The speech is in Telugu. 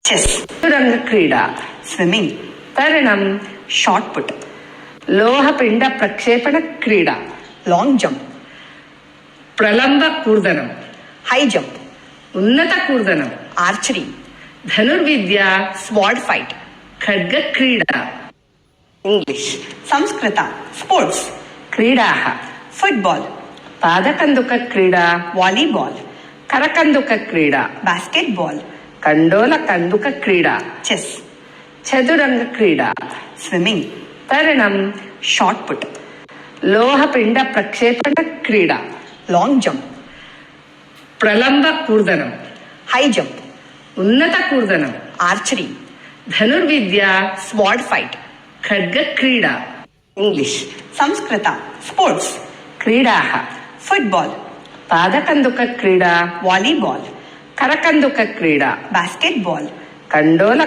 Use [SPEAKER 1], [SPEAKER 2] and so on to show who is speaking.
[SPEAKER 1] చెస్, రంగ క్రీడ, స్విమ్మింగ్, తరణం, షార్ట్ పుట్, లోహపిండ ప్రక్షేపణ క్రీడ, లాంగ్ జంప్, ప్రలంబ కూర్దనం, హై జంప్, ఉన్నత కూర్దనం, ఆర్చరీ, ధనుర్విద్య, స్వాడ్ ఫైట్, ఖడ్గ క్రీడ. ఇంగ్లీష్, సంస్కృత, స్పోర్ట్స్, క్రీడాః, ఫుట్బాల్, పాదకందుక క్రీడ, వాలీబాల్, కరకందుక క్రీడ, బాస్కెట్బాల్, కండోల కందుక క్రీడ, చెస్, చతురంగ క్రీడ, స్విమ్మింగ్, తరణం, షార్ట్ పుట్, లోహపిండ ప్రక్షేపణ క్రీడ, లాంగ్ జంప్, ప్రలంబ కూర్దనం, హై జంప్, ఉన్నత కూర్దనం, ఆర్చరీ, ధనుర్విద్య, స్వాడ్ ఫైట్, ఖడ్గ క్రీడ. ఇంగ్లీష్, సంస్కృత, స్పోర్ట్స్, క్రీడాః, ఫుట్బాల్, పాదకందుక క్రీడ, వాలీబాల్, కరకందుక క్రీడ, బాస్కెట్బాల్, కండోల